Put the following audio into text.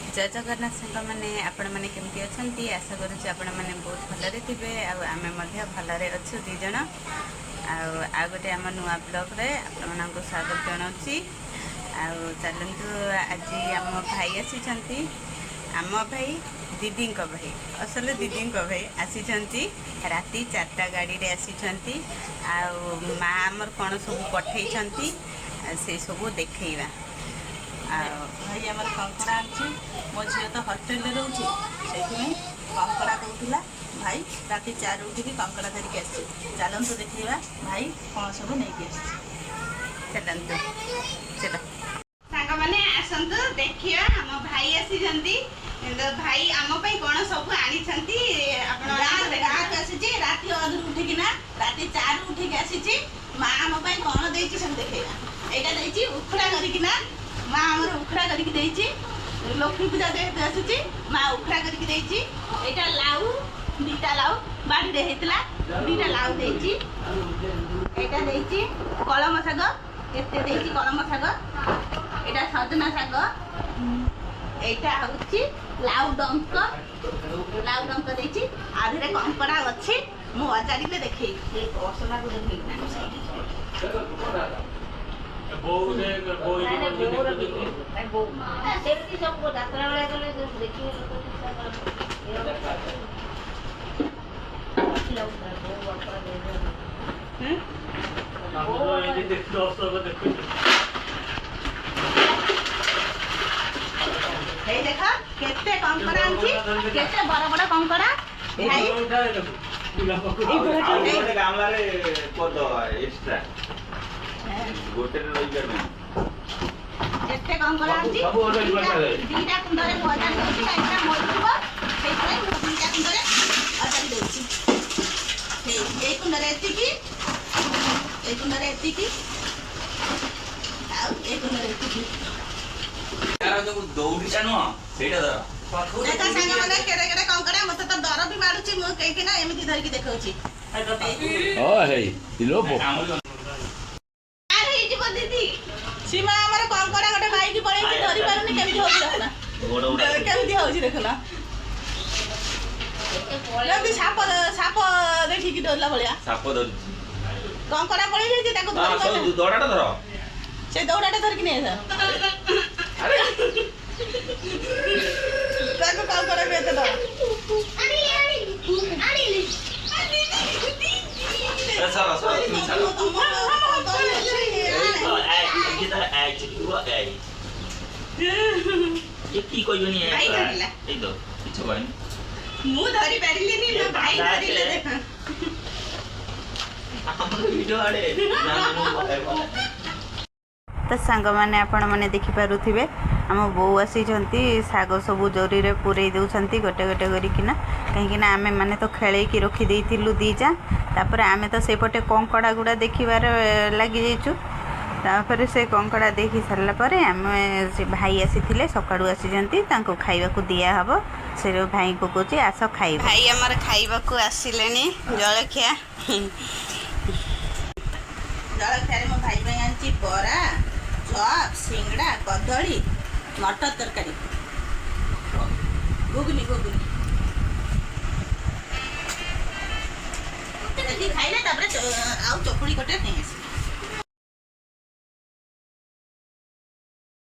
जय जगन्नाथ सांग मैंने आपण मैंने केमती अच्छी आशा करुँच आपण मैंने बहुत भलरे थे आम भलरे अच्छु दीज आ गोटे आम नुआ ब्लॉग रे आपण को स्वागत जनाऊँगी। चलतु आज आम भाई आसी आम भाई दीदी भाई असल दीदी भाई आसी राति 4टा गाड़ी रे आसी माँ आमर कौन सब पठे से सब देखा भाई आम कंकड़ा आनी मो झी तो हस्टेल रोचे से कंकड़ा दूसरा भाई राति 4 उठिकी कंकड़ा धरिक आसी चलतु देखा भाई कौन सब नहीं चलतु चल सांग मैंने आसतु देखिए आम भाई आसी भाई आम कौन सब आनी राति अधर उठिकिना राति 4 उठिक आसी माँ आम कौन दे सब देखा यहाँ उखड़ा करना माँ आमर उखड़ा करके लक्ष्मी पूजा जेहतु आसूची माँ उखड़ा करके यहाँ लाउ 2टा लाउ बाड़ी रे होता 2टा लाउ यहाँ कलम शाग केते कलम शाग यहाँ सजना शाग यहाँ हूँ लाउ डंक आधे कंकड़ा अच्छी मु अचाड़ी देखे असना को देखे देखा केते कंकड़ा आंची केते बड़ बड़ कंकड़ा भाई गामला रे को दो एक्स्ट्रा गोटे रे रही करबे एते कंकड़ा आंची 2टा कुंड रे भजा होची एकटा मोरथबो सेइतरे 2टा कुंड रे अचारी देउची ए कुंड रे एती की आ ए कुंड रे एती यार जो दौड़ी जानो सेटा धर देखा संग माने केडे केडे कंकड़ा मते तो डर भी मारुची मु कहि ना एमिति धर की देखौची ओ हे इलो बो अरे ई जीव दीदी सीमा हमर कंकड़ा गोटे भाई की पळै की धरि पारुनी केमिति होची देखना केमिति होची देखना जल्दी साप देखि की डरला भलिया साप धर कंकड़ा पळै जाई ताको धरि पारुनी दौड़ाटा धर से दौड़ाटा धर की नै अरे ताको कंकड़ा बेते दो की कोई नहीं है ए दो किछ कोई मु धरि पारिलेनी ना भाई धरिले देखा हम वीडियो आड़े तो सांग मैंने आपण मैंने देखिपे आम बो आसी शाग सब जोरी रे पूरे दौरान गोटे गोटे करना कहीं आमे मैंने तो खेल रखी दीजा तापर आमे तो सेपटे कंकड़ा गुड़ा देखिबार लगी जाइचु तापर से कंकड़ा देखी सारा पर आम से भाई आसी सकाळु आसी खाइबा को दिया हबो से भाई को कहूँ आस खाई भाई आमर खाइबा को आसिले जलखिया जलखिया मो भाई आनी बरा चप सिंगड़ा कदली मटर तरकारी घुगनी खाइले आउ चकुड़ी गोटे नहीं